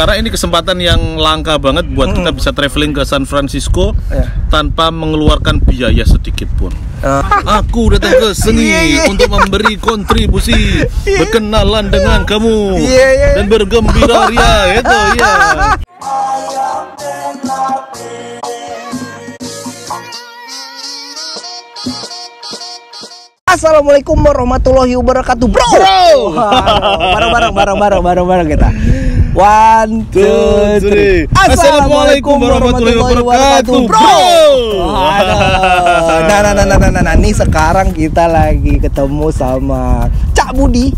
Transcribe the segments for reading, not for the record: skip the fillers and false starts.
Karena ini kesempatan yang langka banget buat kita bisa traveling ke San Francisco tanpa mengeluarkan biaya sedikit pun. Aku datang ke sini untuk memberi kontribusi, berkenalan dengan kamu dan bergembira ria itu ya. Assalamualaikum warahmatullahi wabarakatuh, bro. Bareng kita. 1, 2, 3. Assalamualaikum warahmatullahi wabarakatuh, bro. Nah, nih sekarang kita lagi ketemu sama Cak Budi.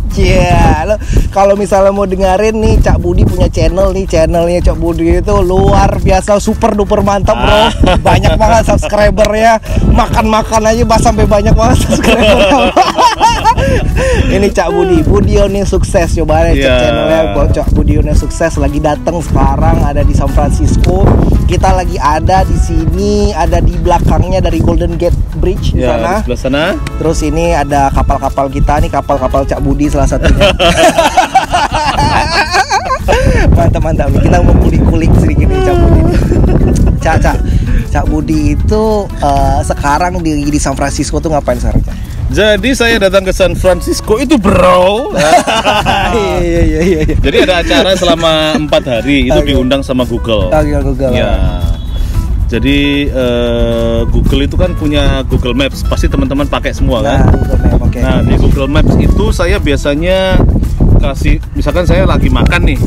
Kalau misalnya mau dengerin nih, Cak Budi punya channel nih. Channelnya Cak Budi itu luar biasa, super duper mantap, bro. Banyak banget subscribernya. Makan aja sampai banyak banget subscribernya. Ini Cak Budion yang sukses. Coba cek channelnya Cak Budion yang sukses. Lagi datang sekarang, ada di San Francisco. Kita lagi ada di sini, ada di belakangnya dari Golden Gate Bridge di sana. Di sebelah sana. Terus ini ada kapal-kapal kita nih, kapal-kapal Cak Budi salah satunya. Mantap nih. Kita mau kulik-kulik sedikit nih Cak Budi. Cak Budi itu sekarang di San Francisco tuh ngapain sekarang, Cak? Jadi saya datang ke San Francisco itu, bro. Iya. Jadi ada acara selama 4 hari itu diundang sama Google. Google. Ya. Jadi Google itu kan punya Google Maps, pasti teman-teman pakai semua kan? Google Maps, okay. Nah, di Google Maps itu saya biasanya kasih, misalkan saya lagi makan nih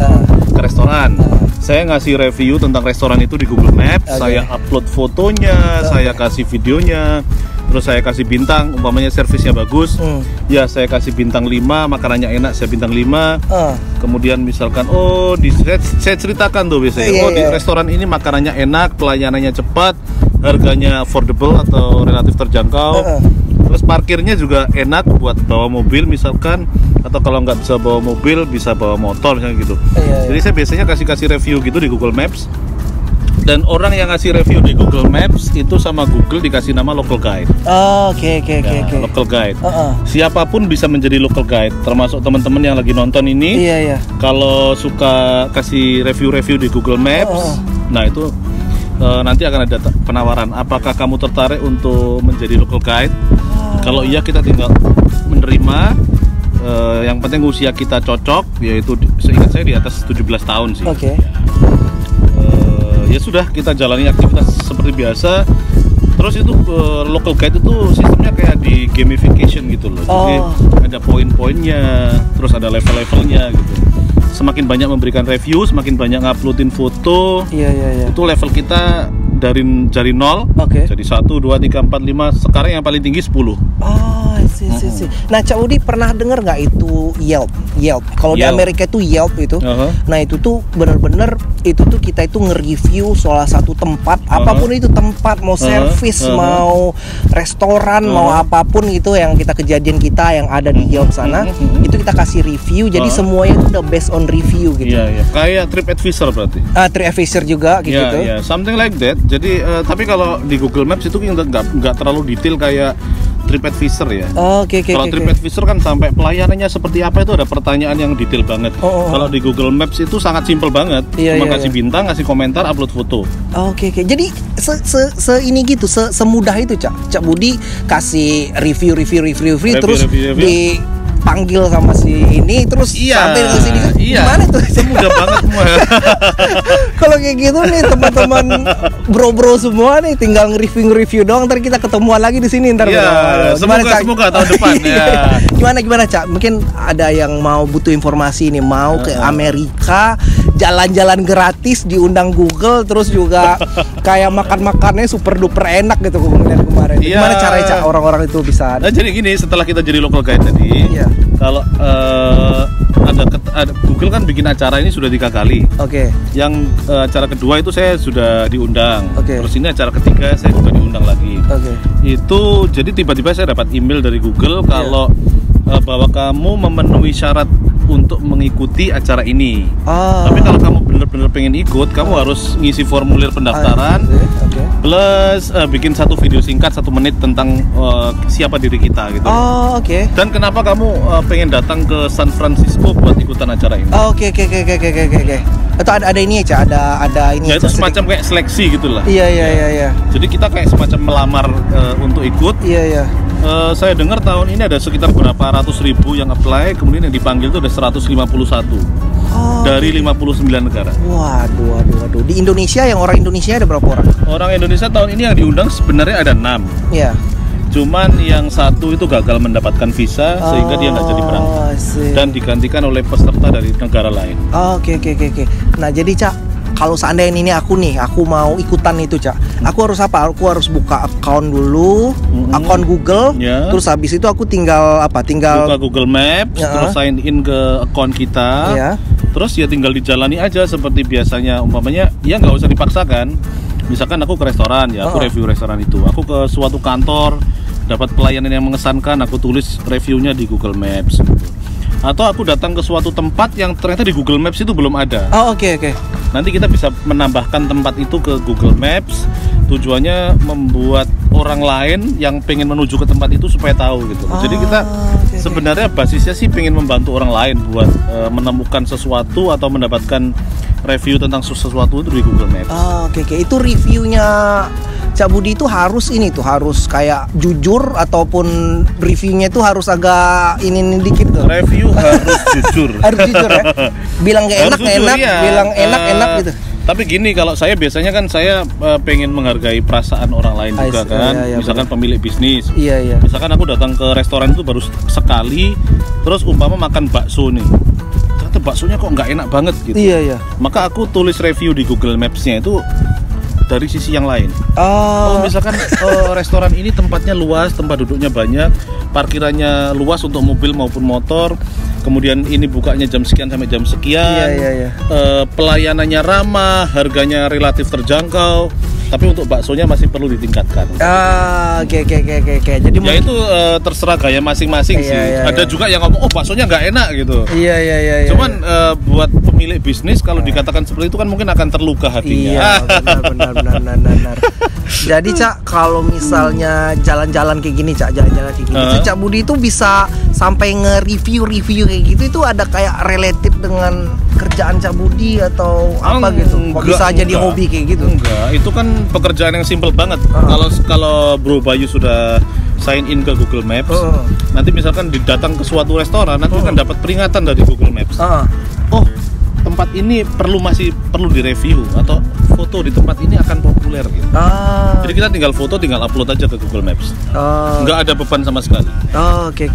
ke restoran, saya ngasih review tentang restoran itu di Google Maps, saya upload fotonya, saya kasih videonya, terus saya kasih bintang, umpamanya servisnya bagus, ya saya kasih bintang 5, makanannya enak, saya bintang 5. Kemudian misalkan, saya ceritakan tuh biasanya, di restoran ini makanannya enak, pelayanannya cepat, harganya affordable atau relatif terjangkau. Terus parkirnya juga enak buat bawa mobil misalkan, atau kalau nggak bisa bawa mobil bisa bawa motor misalnya gitu. Jadi saya biasanya kasih review gitu di Google Maps. Dan orang yang ngasih review di Google Maps itu sama Google dikasih nama local guide. Oke. Local guide. Siapapun bisa menjadi local guide, termasuk teman-teman yang lagi nonton ini. Iya. Kalau suka kasih review di Google Maps, nah itu nanti akan ada penawaran. Apakah kamu tertarik untuk menjadi local guide? Kalau iya, kita tinggal menerima. Yang penting usia kita cocok, yaitu seingat saya di atas 17 tahun sih. Ya sudah, kita jalani aktivitas seperti biasa. Terus itu local guide itu sistemnya kayak di gamification gitu loh. Jadi ada poin-poinnya, terus ada level-levelnya gitu. Semakin banyak memberikan review, semakin banyak nguploadin foto. Itu level kita dari 0 jadi 1, 2, 3, 4, 5. Sekarang yang paling tinggi 10. Nah, Cak Budi pernah dengar nggak itu Yelp? Kalau di Amerika itu Yelp itu. Nah, itu tuh bener-bener itu tuh kita itu nge-review salah satu tempat, apapun itu tempat, mau servis, mau restoran, mau apapun itu yang kejadian kita yang ada di Yelp sana, itu kita kasih review. Jadi semuanya itu udah based on review gitu. Kayak TripAdvisor berarti. TripAdvisor juga gitu. Something like that. Jadi tapi kalau di Google Maps itu nggak terlalu detail kayak TripAdvisor ya. Kalau TripAdvisor kan sampai pelayanannya seperti apa itu ada pertanyaan yang detail banget. Kalau di Google Maps itu sangat simpel banget. Cuma kasih bintang, kasih komentar, upload foto. Jadi ini gitu, semudah itu Cak Budi kasih review terus dipanggil sama si ini terus sampai ke sini. Gimana tuh? Mudah banget semua. Kalau kayak gitu nih teman-teman bro semua nih tinggal nge-review doang, ntar kita ketemuan lagi di sini ntar. Semoga tahun depan ya. Gimana Cak? Mungkin ada yang mau butuh informasi nih, mau ke Amerika, jalan-jalan gratis diundang Google, terus juga kayak makannya super duper enak gitu kemarin. Gimana caranya Cak orang-orang itu bisa? Nah, jadi gini, setelah kita jadi local guide tadi, kalau ada Google kan bikin acara ini sudah 3 kali. Yang acara kedua itu saya sudah diundang. Terus ini acara ketiga saya juga diundang lagi. Itu jadi tiba-tiba saya dapat email dari Google kalau bahwa kamu memenuhi syarat untuk mengikuti acara ini. Tapi kalau kamu benar-benar pengen ikut, kamu harus ngisi formulir pendaftaran. Plus bikin satu video singkat 1 menit tentang siapa diri kita gitu. Oh, oke. Dan kenapa kamu pengen datang ke San Francisco buat ikutan acara ini? Oh, oke. Atau ada ini ya, Cak? Ada ini. Ya itu semacam kayak seleksi gitulah. Iya. Jadi kita kayak semacam melamar untuk ikut. Iya. Saya dengar tahun ini ada sekitar berapa ratus ribu yang apply, kemudian yang dipanggil itu ada 151 dari 59 negara. Waduh. Di Indonesia, yang orang Indonesia ada berapa orang? Orang Indonesia tahun ini yang diundang sebenarnya ada 6. Iya. Cuman yang satu itu gagal mendapatkan visa sehingga dia nggak jadi berangkat dan digantikan oleh peserta dari negara lain. Oke. Nah jadi Cak, kalau seandainya ini aku mau ikutan itu Cak, aku harus apa? Aku harus buka account dulu, account Google, terus habis itu aku tinggal buka Google Maps, terus sign in ke account kita, terus ya tinggal dijalani aja seperti biasanya. Umpamanya ya nggak usah dipaksakan. Misalkan aku ke restoran, ya aku review restoran itu. Aku ke suatu kantor, dapat pelayanan yang mengesankan, aku tulis reviewnya di Google Maps. Atau aku datang ke suatu tempat yang ternyata di Google Maps itu belum ada. Oke. Nanti kita bisa menambahkan tempat itu ke Google Maps. Tujuannya membuat orang lain yang pengen menuju ke tempat itu supaya tahu gitu. Jadi kita sebenarnya basisnya sih pengen membantu orang lain buat menemukan sesuatu atau mendapatkan review tentang sesuatu itu di Google Maps. Oke. Itu reviewnya Cak Budi itu harus kayak jujur ataupun reviewnya itu harus agak ini dikit tuh. Review harus jujur. Harus jujur ya. Bilang enak, ya. Bilang enak gitu. Tapi gini, kalau saya biasanya kan saya pengen menghargai perasaan orang lain juga kan. Misalkan pemilik bisnis. Iya. Misalkan aku datang ke restoran itu baru sekali, terus umpama makan bakso nih. Ternyata baksonya kok nggak enak banget gitu. Iya. Maka aku tulis review di Google Maps-nya itu dari sisi yang lain. Misalkan restoran ini tempatnya luas, tempat duduknya banyak, parkirannya luas untuk mobil maupun motor. Kemudian ini bukanya jam sekian sampai jam sekian. Iya. Pelayanannya ramah, harganya relatif terjangkau. Tapi untuk baksonya masih perlu ditingkatkan. Oke. Jadi ya itu terserah gaya masing-masing sih. Ada juga yang ngomong baksonya nggak enak gitu. Iya. Cuman buat pemilik bisnis kalau dikatakan seperti itu kan mungkin akan terluka hatinya. Iya, benar. Jadi Cak, kalau misalnya jalan-jalan kayak gini Cak, Cak Budi itu bisa sampai nge-review kayak gitu, itu ada kayak related dengan kerjaan Cak Budi atau apa gitu? Kok bisa jadi hobi kayak gitu? Enggak, itu kan pekerjaan yang simple banget. Kalau Bro Bayu sudah sign in ke Google Maps, nanti misalkan datang ke suatu restoran, nanti akan dapat peringatan dari Google Maps. Tempat ini masih perlu direview atau foto di tempat ini akan populer gitu. Jadi kita tinggal foto, tinggal upload aja ke Google Maps. Nggak ada beban sama sekali. Oke.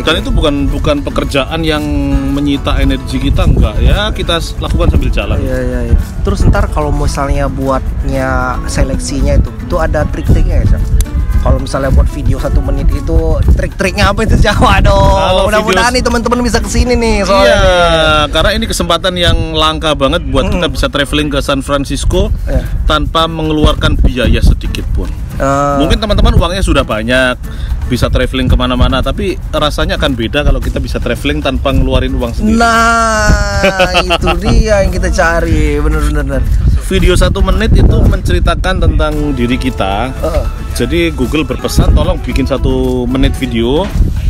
Dan itu bukan pekerjaan yang menyita energi kita, enggak ya, kita lakukan sambil jalan. Iya. Terus ntar kalau misalnya buatnya seleksinya itu ada trik-triknya ya, Cak? Kalau misalnya buat video 1 menit itu trik-triknya apa itu Jawa dong? Mudah-mudahan nih teman-teman bisa kesini nih soalnya. Iya, karena ini kesempatan yang langka banget buat kita bisa traveling ke San Francisco tanpa mengeluarkan biaya sedikit pun. Mungkin teman-teman uangnya sudah banyak, bisa traveling kemana-mana, tapi rasanya akan beda kalau kita bisa traveling tanpa ngeluarin uang sendiri. Nah, itu dia yang kita cari, bener-bener. Video 1 menit itu menceritakan tentang diri kita. Jadi Google berpesan tolong bikin 1 menit video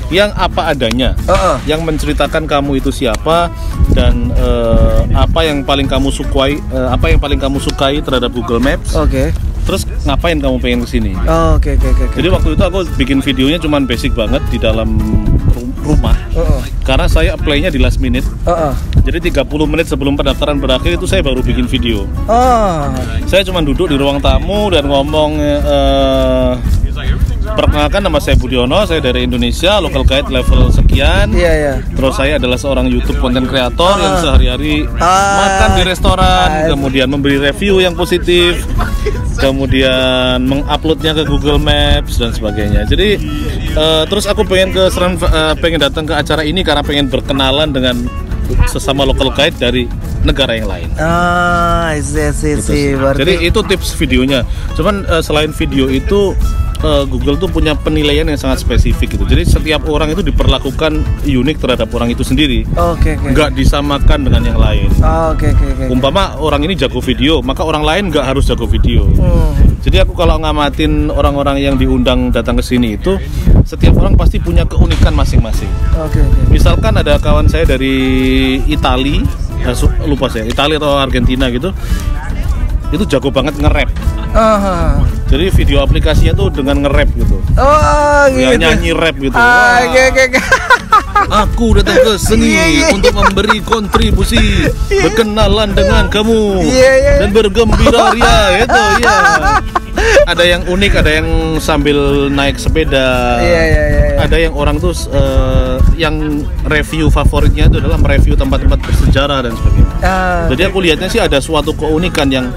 yang apa adanya, yang menceritakan kamu itu siapa dan apa yang paling kamu sukai terhadap Google Maps. Terus ngapain kamu pengen kesini? Oke. Jadi waktu itu aku bikin videonya cuman basic banget di dalam rumah. Karena saya apply-nya di last minute. Jadi 30 menit sebelum pendaftaran berakhir itu saya baru bikin video. Saya cuma duduk di ruang tamu dan ngomong, perkenalkan nama saya Budiono, saya dari Indonesia, local guide level sekian. Terus saya adalah seorang YouTube content creator yang sehari-hari makan di restoran, kemudian memberi review yang positif, kemudian menguploadnya ke Google Maps dan sebagainya. Jadi terus aku pengen datang ke acara ini karena pengen berkenalan dengan sesama local guide dari negara yang lain. Gitu. Jadi itu tips videonya. Cuman selain video itu Google tuh punya penilaian yang sangat spesifik gitu. Jadi setiap orang itu diperlakukan unik terhadap orang itu sendiri. Oke. Nggak disamakan dengan yang lain. Oke. Umpama orang ini jago video, maka orang lain nggak harus jago video. Jadi aku kalau ngamatin orang-orang yang diundang datang ke sini itu, setiap orang pasti punya keunikan masing-masing. Oke. Misalkan ada kawan saya dari Itali, lupa saya, Italia atau Argentina gitu, itu jago banget nge-rap. Jadi video aplikasinya tuh dengan nge-rap gitu. Oh, ya, gitu. nyanyi rap gitu. Oke. Aku datang ke seni untuk memberi kontribusi, berkenalan dengan kamu dan bergembira ria itu ya. Ada yang unik, ada yang sambil naik sepeda. Ada yang orang tuh yang review favoritnya itu adalah mereview tempat-tempat bersejarah dan sebagainya. Jadi aku lihatnya sih ada suatu keunikan yang,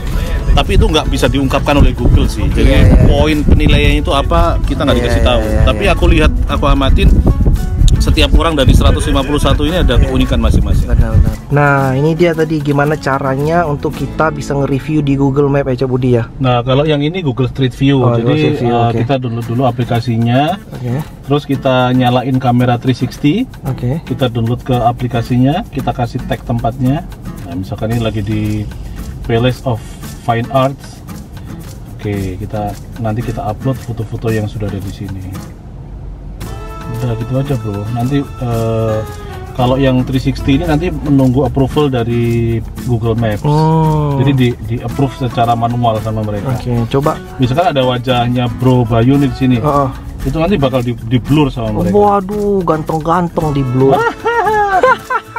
tapi itu nggak bisa diungkapkan oleh Google sih. Jadi poin penilaiannya itu apa kita nggak dikasih tahu. Tapi aku lihat, aku amatin, setiap orang dari 151 ini ada keunikan masing-masing. Benar. Nah, ini dia tadi gimana caranya untuk kita bisa nge-review di Google Map ya, Cak Budi ya. Nah, kalau yang ini Google Street View. Jadi kita download dulu aplikasinya. Terus kita nyalain kamera 360. Kita download ke aplikasinya, kita kasih tag tempatnya. Nah, misalkan ini lagi di Palace of Fine Arts. Nanti kita upload foto-foto yang sudah ada di sini. Udah gitu aja bro. Nanti kalau yang 360 ini nanti menunggu approval dari Google Maps. Jadi di approve secara manual sama mereka. Coba. Misalkan ada wajahnya Bro Bayu nih di sini. Itu nanti bakal di blur sama mereka. Waduh, ganteng-ganteng di blur.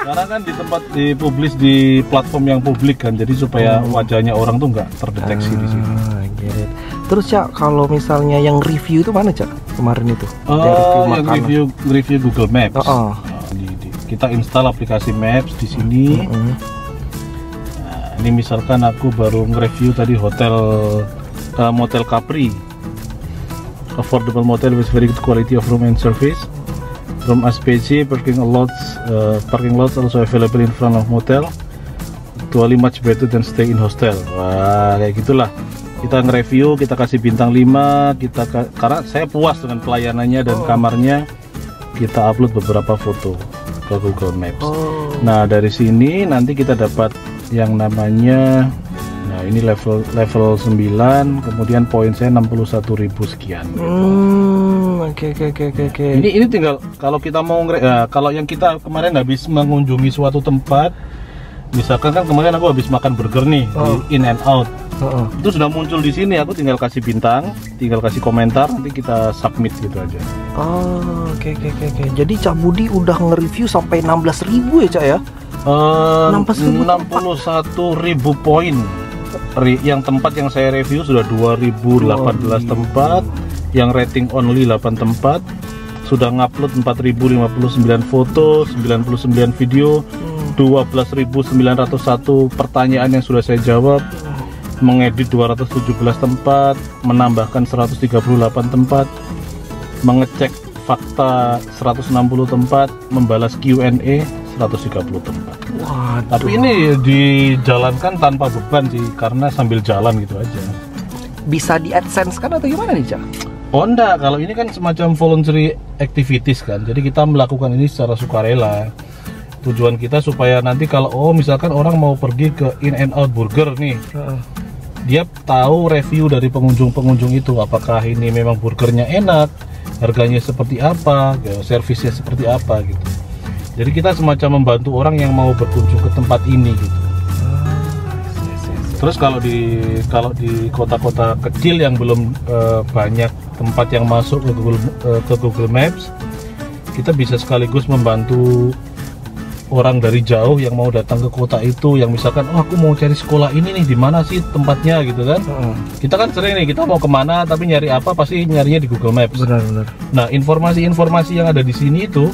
Karena kan dipublish di platform yang publik kan, jadi supaya wajahnya orang tuh nggak terdeteksi di sini. Terus Cak, kalau misalnya yang review itu mana Cak kemarin itu? Yang review Google Maps. Kita install aplikasi Maps di sini. Nah, ini misalkan aku baru nge-review tadi Motel Capri, affordable motel with very good quality of room and service. Room SPC, parking lots also available in front of motel. Actually much better than stay in hostel. Wah, kayak gitulah. Kita nge-review, kita kasih bintang 5, karena saya puas dengan pelayanannya dan kamarnya. Kita upload beberapa foto ke Google Maps. Nah, dari sini nanti kita dapat yang namanya, nah ini level 9, kemudian poin saya 61.000 sekian. Oke. Ini tinggal kalau kita mau kalau yang kita kemarin habis mengunjungi suatu tempat, misalkan kan kemarin aku habis makan burger nih di In and Out. Itu sudah muncul di sini, aku tinggal kasih bintang, tinggal kasih komentar, nanti kita submit gitu aja. Oke. Jadi Cak Budi udah nge-review sampai 16.000 ya Cak ya? 61.000 poin. Yang tempat yang saya review sudah 2018 tempat, yang rating only 8 tempat, sudah ngupload 4.059 foto, 99 video, 12.901 pertanyaan yang sudah saya jawab, mengedit 217 tempat, menambahkan 138 tempat, mengecek fakta 160 tempat, membalas Q&A 130 tempat. Tapi ini dijalankan tanpa beban sih, karena sambil jalan gitu aja. Bisa di AdSense kan atau gimana nih Cak? Oh enggak, kalau ini kan semacam voluntary activities kan, jadi kita melakukan ini secara sukarela. Tujuan kita supaya nanti kalau misalkan orang mau pergi ke In and Out Burger nih, dia tahu review dari pengunjung-pengunjung itu, apakah ini memang burgernya enak, harganya seperti apa, servisnya seperti apa gitu. Jadi kita semacam membantu orang yang mau berkunjung ke tempat ini gitu. Terus kalau di kota-kota kecil yang belum banyak tempat yang masuk ke Google Maps, kita bisa sekaligus membantu orang dari jauh yang mau datang ke kota itu, yang misalkan aku mau cari sekolah ini nih, di mana sih tempatnya gitu kan. Kita kan sering nih, kita mau kemana tapi nyari apa pasti nyarinya di Google Maps. Benar. Nah, informasi-informasi yang ada di sini itu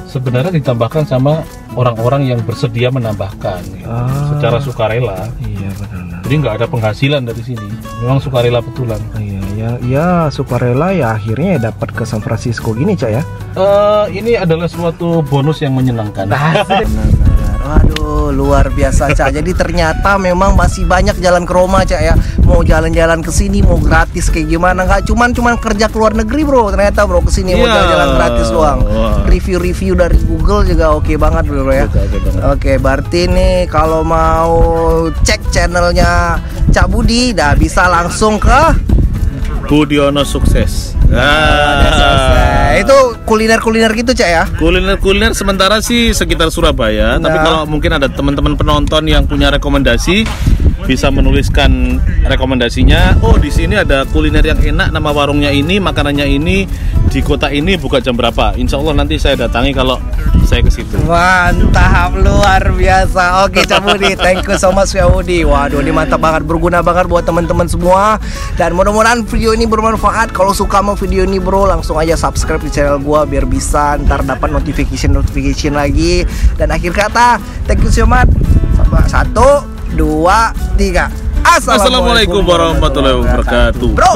sebenarnya ditambahkan sama orang-orang yang bersedia menambahkan gitu, secara sukarela. Iya benar. Jadi nggak ada penghasilan dari sini, memang sukarela betulan. Iya sukarela ya, akhirnya ya dapat ke San Francisco gini Cak ya. Ini adalah suatu bonus yang menyenangkan. Waduh, luar biasa, Cak. Jadi ternyata memang masih banyak jalan ke Roma, Cak ya. Mau jalan-jalan ke sini, mau gratis kayak gimana? Nggak cuman kerja ke luar negeri, bro. Ternyata bro ke sini mau jalan-jalan gratis doang. Review-review dari Google juga oke banget, bro ya. Oke, berarti nih kalau mau cek channelnya Cak Budi, dah bisa langsung ke Budiono Sukses. Itu kuliner-kuliner gitu, Cak ya? Kuliner sementara sih sekitar Surabaya. Tapi kalau mungkin ada teman-teman penonton yang punya rekomendasi, bisa menuliskan rekomendasinya. Oh, di sini ada kuliner yang enak, nama warungnya ini, makanannya ini, di kota ini buka jam berapa. Insya Allah nanti saya datangi kalau saya ke situ. Mantap, luar biasa. Oke, Cak Budi, thank you so much, Cak Budi. Waduh, ini mantap banget, berguna banget buat teman-teman semua. Dan mudah-mudahan video ini bermanfaat. Kalau suka sama video ini, bro, langsung aja subscribe di channel gua biar bisa ntar dapat notification lagi. Dan akhir kata, thank you so much. 1, 2, 3. Assalamualaikum warahmatullahi wabarakatuh, bro.